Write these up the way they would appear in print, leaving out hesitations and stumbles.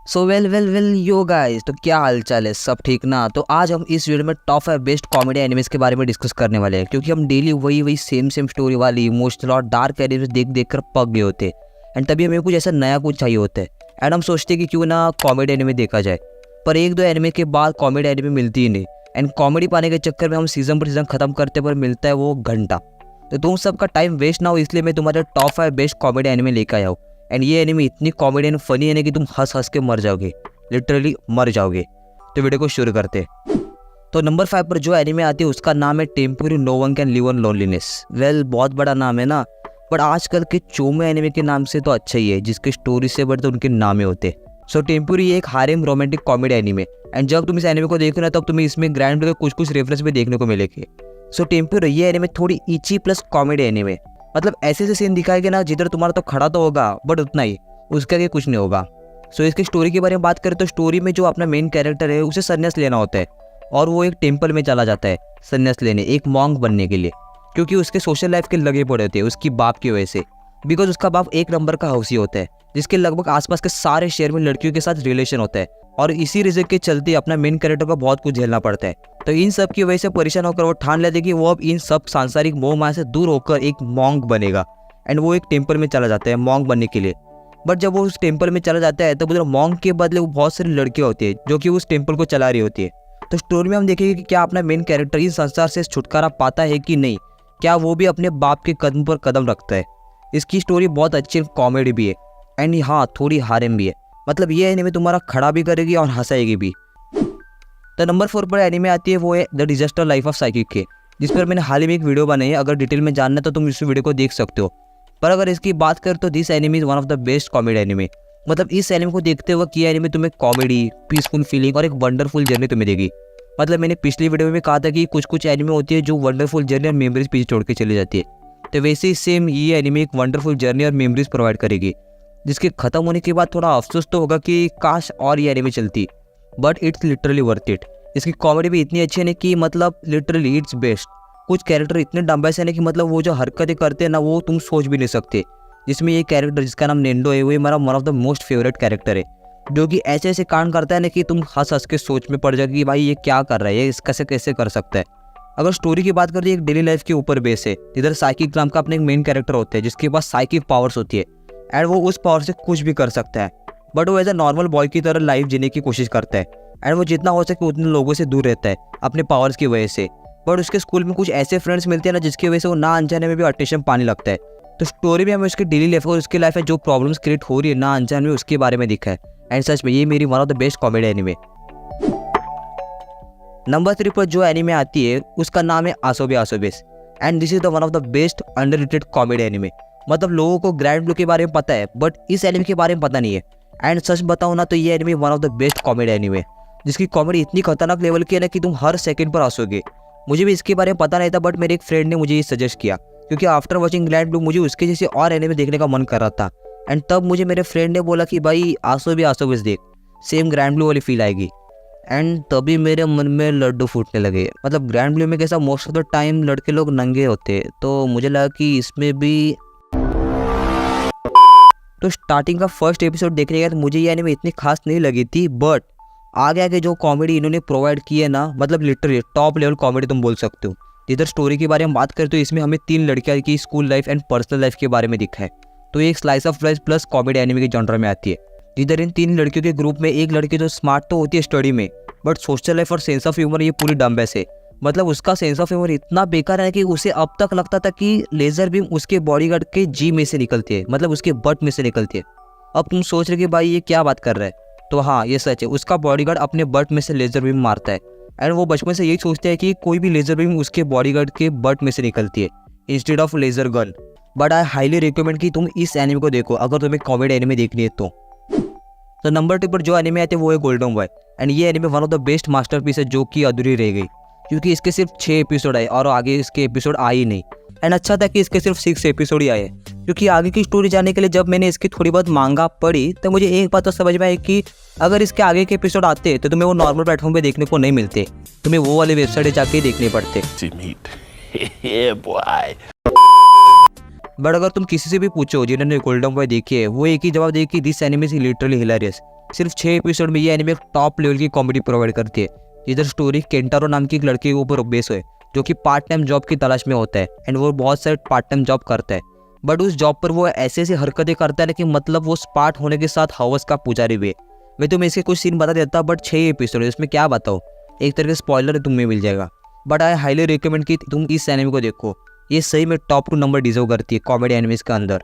So well yo guys, तो क्या हालचाल है? सब ठीक ना? तो आज हम इस वीडियो में टॉप 5 बेस्ट कॉमेडी एनिमेस के बारे में डिस्कस करने वाले हैं, क्योंकि हम डेली वही सेम स्टोरी वाली इमोशनल और डार्क एनिमेस देख कर पक गए होते। एंड तभी हमें कुछ ऐसा नया कुछ चाहिए होता है। एंड हम सोचते हैं कि क्यों ना कॉमेडी एनिमे देखा जाए, पर एक दो एनिमे के बाद कॉमेडी एनिमे मिलती ही नहीं। एंड कॉमेडी पाने के चक्कर में हम सीजन पर सीजन खत्म करते पर मिलता है वो घंटा। तो तुम सबका टाइम वेस्ट ना हो, इसलिए मैं तुम्हारे टॉप 5 बेस्ट कॉमेडी एनिमे लेकर आया हूँ। एंड ये एनिमे इतनी कॉमेडी एंड फनी है ना कि तुम हंस हंस के मर जाओगे, लिटरली मर जाओगे। तो वीडियो को शुरू करते हैं। तो नंबर 5 पर जो एनिमे आती है उसका नाम है टेम्पोरी no one can live on loneliness. Well, बहुत बड़ा नाम है ना, बट आजकल के चोमे एनिमे के नाम से तो अच्छा ही है, जिसके स्टोरी से बड़े तो उनके नामे होते। सो टेम्पोरी एक हारेम रोमांटिक कॉमेडी एनिमे। एंड जब तुम इस एनिमे को देखो ना, तब तुम्हें इसमें ग्रैंड के कुछ रेफरेंस भी देखने को मिलेंगे। सो टेम्पोरी ये एनिमे थोड़ी इची प्लस कॉमेडी एनिमे, मतलब ऐसे सीन दिखाएंगे ना जिधर तुम्हारा तो खड़ा तो होगा, बट उतना ही, उसके आगे कुछ नहीं होगा। सो इसकी स्टोरी के बारे में बात करें तो स्टोरी में जो अपना मेन कैरेक्टर है उसे संन्यास लेना होता है, और वो एक टेम्पल में चला जाता है संन्यास लेने, एक मॉन्क बनने के लिए, क्योंकि उसके सोशल लाइफ के लगे पड़े होते हैं उसकी बाप की वजह से। बिकॉज उसका बाप एक नंबर का हौसी होता है, जिसके लगभग आसपास के सारे शहर में लड़कियों के साथ रिलेशन होता है, और इसी रीजन के चलते अपना मेन कैरेक्टर को बहुत कुछ झेलना पड़ता है। तो इन सब की वजह से परेशान होकर वो ठान लेते कि वो अब इन सब सांसारिक मोह माया से दूर होकर एक मॉन्क बनेगा। एंड वो एक टेम्पल में चला जाता है मॉन्क बनने के लिए। बट जब वो उस टेम्पल में चला जाता है तब उधर मॉन्क के बदले वो बहुत सारी लड़कियां होती है जो कि उस टेम्पल को चला रही होती है। तो स्टोरी में हम देखेंगे कि क्या अपना मेन कैरेक्टर इस संसार से छुटकारा पाता है कि नहीं, क्या वो भी अपने बाप के कदम पर कदम रखता है। इसकी स्टोरी बहुत अच्छी कॉमेडी भी है, एंड हाँ थोड़ी हारेम भी है, मतलब ये एनिमे तुम्हारा खड़ा भी करेगी और हंसाएगी भी। तो नंबर 4 पर एनिमे आती है वो है the disaster life of psychic के, जिस पर मैंने हाल ही में एक वीडियो बनाई है। अगर डिटेल में जानना है तो तुम इस वीडियो को देख सकते हो। पर अगर इसकी बात करें तो this anime is one of the best comedy anime. मतलब इस एनिमे को देखते वक्त ये एनिमे तुम्हें कॉमेडी, पीसफुल फीलिंग और एक वंडरफुल जर्नी तुम्हें देगी। मतलब मैंने पिछली वीडियो में कहा था कि कुछ एनिमे होती है जो वंडरफुल जर्नी और मेमोरीज पीछे छोड़ के चली जाती है, तो वैसे ही सेम ये एनिमे एक वंडरफुल जर्नी और मेमोरीज प्रोवाइड करेगी, जिसके खत्म होने के बाद थोड़ा अफसोस तो होगा कि काश और ये एनिमे चलती, but it's literally worth it. इसकी कॉमेडी भी इतनी अच्छी है ना कि मतलब लिटरली इट्स बेस्ट। कुछ कैरेक्टर इतने डम्बैस है ना कि मतलब वो जो हरकतें करते हैं ना वो तुम सोच भी नहीं सकते। जिसमें ये कैरेक्टर जिसका नाम नेंडो है, वो हमारा one of the most favourite character है, जो कि ऐसे ऐसे कांड करता है ना कि तुम हंस हंस के सोच में पड़ जाओगे कि भाई ये क्या कर रहा है, ये कैसे कैसे कर सकता है। अगर स्टोरी की बात करें, एक डेली लाइफ के ऊपर बेस है। इधर साइकिक नाम का अपने एक मेन कैरेक्टर होता है जिसके पास साइकिक पावर्स होती है, एंड वो उस पावर से कुछ भी कर सकता है। बट वो एज अ नॉर्मल बॉय की तरह लाइफ जीने की कोशिश करता है, एंड वो जितना हो सके उतने लोगों से दूर रहता है अपने पावर्स की वजह से। बट उसके स्कूल में कुछ ऐसे फ्रेंड्स मिलते हैं ना जिसकी वजह से वो ना अनजाने में भी अटेंशन पाने लगता है। तो स्टोरी में हमें उसकी डेली लाइफ और उसकी लाइफ में जो प्रॉब्लम्स क्रिएट हो रही है ना अनजाने में, उसके बारे में दिखा है। एंड सच में ये मेरी one of the best comedy anime. Number 3 पर जो एनिमे आती है उसका नाम है Asobi Asobase, and this is the one of the best underrated comedy anime. मतलब लोगों को ग्रैंड ब्लू के बारे में पता है, बट इस एनिमे के बारे में पता नहीं है। एंड सच बताऊं ना तो ये anime one of the best comedy anime, जिसकी कॉमेडी इतनी खतरनाक लेवल की है ना कि तुम हर सेकंड पर हंसोगे। मुझे भी इसके बारे में पता नहीं था, बट मेरे एक फ्रेंड ने मुझे ये सजेस्ट किया, क्योंकि आफ्टर वॉचिंग ग्रैंड ब्लू मुझे उसके जैसे और एनिमे देखने का मन कर रहा था। एंड तब मुझे मेरे फ्रेंड ने बोला कि भाई आसोबे आसोबेस देख, सेम ग्रैंड ब्लू वाली फील आएगी। एंड तभी मेरे मन में लड्डू फूटने लगे। मतलब ग्रैंड ब्लू में कैसा मोस्ट ऑफ द टाइम लड़के लोग नंगे होते, तो मुझे लगा कि इसमें भी। तो स्टार्टिंग का फर्स्ट एपिसोड देखने का तो मुझे ये एनिमे इतनी खास नहीं लगी थी, बट आगे आगे जो कॉमेडी इन्होंने प्रोवाइड की है ना, मतलब लिटरली टॉप लेवल कॉमेडी तुम बोल सकते हो। जिधर स्टोरी के बारे में बात करें तो इसमें हमें 3 लड़कियां की school life and personal life के बारे में दिखा है। तो एक slice of life plus comedy anime के जॉनर में आती है, जिधर इन 3 लड़कियों के ग्रुप में एक लड़की जो स्मार्ट तो होती है स्टडी में, बट सोशल लाइफ और सेंस ऑफ ह्यूमर ये पूरी डम्बैस है। मतलब उसका सेंस ऑफ ह्यूमर इतना बेकार है कि उसे अब तक लगता था कि लेजर बीम उसके बॉडीगार्ड के जी में से निकलती है, मतलब उसके बट में से निकलती है। अब तुम सोच रहे कि भाई ये क्या बात कर रहा है, तो हाँ ये सच है, उसका बॉडीगार्ड अपने बट में से लेजर बीम मारता है। एंड वो बचपन से यही सोचते हैं कि कोई भी लेजर बीम उसके बॉडीगार्ड के बट में से निकलती है instead of laser gun. But I highly recommend कि तुम इस एनिमे को देखो अगर तुम्हें कॉमेडी एनिमे देखनी है तो। नंबर 2 पर जो एनिमे आते हैं वो है गोल्डन बॉय, एंड ये anime one of the best masterpiece है जो कि अधूरी रह गई, क्योंकि इसके सिर्फ 6 एपिसोड आए और आगे इसके एपिसोड आए ही नहीं। एंड अच्छा था कि इसके सिर्फ 6 एपिसोड ही आए, क्योंकि आगे की स्टोरी जानने के लिए जब मैंने इसकी थोड़ी बहुत मांगा पढ़ी तो मुझे एक बात तो समझ में आई कि अगर इसके आगे के एपिसोड आते तो तुम्हें वो नॉर्मल प्लेटफॉर्म पे देखने को नहीं मिलते, तुम्हें वो वाले वेबसाइट जाके देखने पड़ते। बट अगर तुम किसी से भी पूछो जिन्होंने गोल्डन बॉय देखी है, वो एक ही जवाब देगी कि this anime is literally hilarious. सिर्फ 6 एपिसोड में ये एनिमे एक टॉप लेवल की कॉमेडी प्रोवाइड करती है। इधर स्टोरी केंटारो नाम की एक लड़के के ऊपर बेस है जो कि पार्ट टाइम जॉब की तलाश में होता है एंड वो बहुत सारे पार्ट टाइम जॉब करता है, बट उस जॉब पर वो ऐसे ऐसी हरकतें करता है कि मतलब वो स्मार्ट होने के साथ हवस का पुजारी भी है। मैं तुम्हें इसके कुछ सीन बता देता बट 6 एपिसोड है, इसमें क्या बताओ, एक तरह के स्पॉइलर तुम्हें मिल जाएगा। बट आई हाईली रिकमेंड कि तुम इस एनिमे को देखो, ये सही में टॉप 2 नंबर डिजर्व करती है कॉमेडी एनिमेस के अंदर।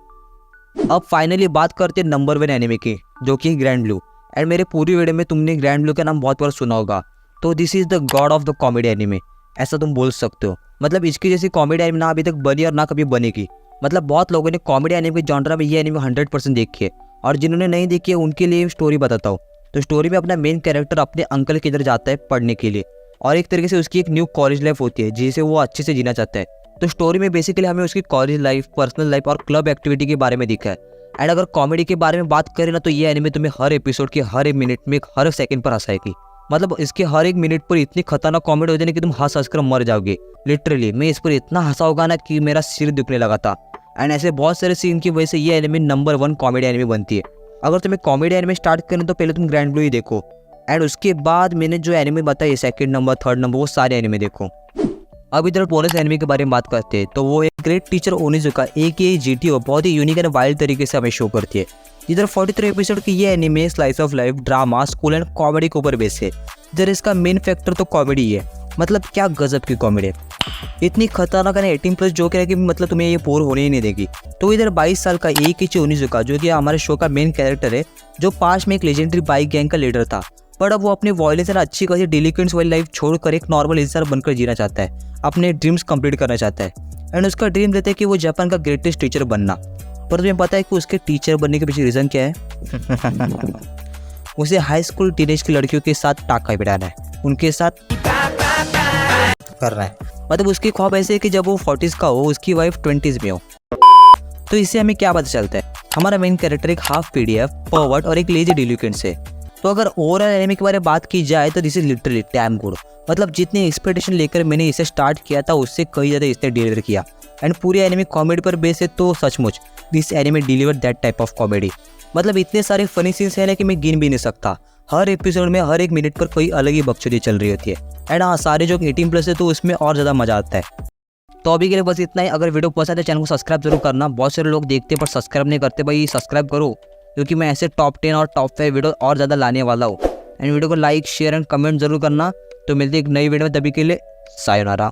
अब फाइनली बात करते हैं नंबर 1 एनिमे की, जो कि ग्रैंड ब्लू। एंड मेरे पूरी वीडियो में तुमने ग्रैंड ब्लू का नाम बहुत बार सुना होगा, तो this is the God of the comedy anime, ऐसा तुम बोल सकते हो। मतलब इसकी जैसी कॉमेडी एनिमे ना अभी तक बनी और ना कभी बनेगी। मतलब बहुत लोगों ने कॉमेडी एनिमे के जॉनरा में ये एनिमे 100% देखी है, और जिन्होंने नहीं देखी है उनके लिए स्टोरी बताता हूँ। तो स्टोरी में अपना मेन कैरेक्टर अपने अंकल के इधर जाता है पढ़ने के लिए, और एक तरीके से उसकी एक न्यू कॉलेज लाइफ होती है जिसे वो अच्छे से जीना चाहता है। तो स्टोरी में बेसिकली हमें उसकी कॉलेज लाइफ, पर्सनल लाइफ और क्लब एक्टिविटी के बारे में दिखा है। एंड अगर कॉमेडी के बारे में बात करें ना, तो ये एनिमे तुम्हें हर एपिसोड के हर एक मिनट में हर सेकंड पर हंसाएगी। मतलब इसके हर एक मिनट पर इतनी खतरनाक कॉमेडी हो जाएगी कि तुम हंस हंस कर मर जाओगे। लिटरली मैं इस पर इतना हंसा होगा ना कि मेरा सिर दुखने लगा था। एंड ऐसे बहुत सारे सीन की वजह से ये एनिमे नंबर 1 कॉमेडी एनिमे बनती है। अगर तुम्हें कॉमेडी एनिमे स्टार्ट करना तो पहले तुम ग्रैंड ब्लू ही देखो, एंड उसके बाद मैंने जो एनिमे बताए 2nd नंबर 3rd नंबर वो सारे एनिमे देखो। अब इधर बोनस एनिमे के बारे में बात करते हैं, तो वो एक great teacher Onizuka AKA GTO बहुत ही यूनिक एंड वाइल्ड तरीके से हमें शो करती है। इधर 43 एपिसोड की ये anime slice of life, drama, school and comedy के ऊपर बेस है। इधर इसका मेन फैक्टर तो कॉमेडी है। मतलब क्या गजब की कॉमेडी है, इतनी खतरनाक है 18+ जोक है कि मतलब तुम्हें ये बोर होने ही नहीं देगी। तो इधर 22 साल का AKA ओनिजुका, जो कि हमारे शो का मेन कैरेक्टर है, जो पास्ट में एक लेजेंडरी बाइक गैंग का लीडर था, पर अब वो अपने वॉयलेंस और अच्छी खासी डिलिक्वेंट्स वाली लाइफ छोड़कर एक नॉर्मल इंसान बनकर जीना चाहता है, अपने ड्रीम्स कंप्लीट करना चाहता है। एंड उसका ड्रीम रहता है कि वो जापान का ग्रेटेस्ट टीचर बनना। पर तुम्हें पता है कि उसके टीचर बनने के पीछे रीज़न क्या है? उसे हाई स्कूल टीनेज की लड़कियों के साथ टाका बिठाना है, उनके साथ करना है। मतलब उसकी ख्वाब ऐसे है कि जब वो 40s का हो, उसकी वाइफ 20s में हो। तो इससे हमें क्या पता चलता है, हमारा मेन कैरेक्टर एक हाफ PDF, परवर्ट और एक लेजी डिलिक्वेंट है। तो अगर ओवरऑल एनिमे के बारे में बात की जाए तो this is literally damn good. मतलब जितनी एक्सपेक्टेशन लेकर मैंने इसे स्टार्ट किया था उससे कई ज़्यादा इसने डिलीवर किया। एंड पूरी एनिमे कॉमेडी पर बेस है, तो सचमुच this anime deliver that type of comedy. मतलब इतने सारे फनी सीन्स हैं ना कि मैं गिन भी नहीं सकता। हर एपिसोड में हर एक मिनट पर कोई अलग ही बकचोदी चल रही होती है। एंड हाँ, सारे जो 18+ है तो उसमें और ज़्यादा मजा आता है। तो अभी के लिए बस इतना ही। अगर वीडियो पसंद है चैनल को सब्सक्राइब जरूर करना। बहुत सारे लोग देखते हैं पर सब्सक्राइब नहीं करते, भाई सब्सक्राइब करो, क्योंकि मैं ऐसे टॉप 10 और टॉप 5 वीडियो और ज़्यादा लाने वाला हूँ। एंड वीडियो को लाइक, शेयर एंड कमेंट जरूर करना। तो मिलते हैं एक नई वीडियो में, तभी के लिए सायोनारा।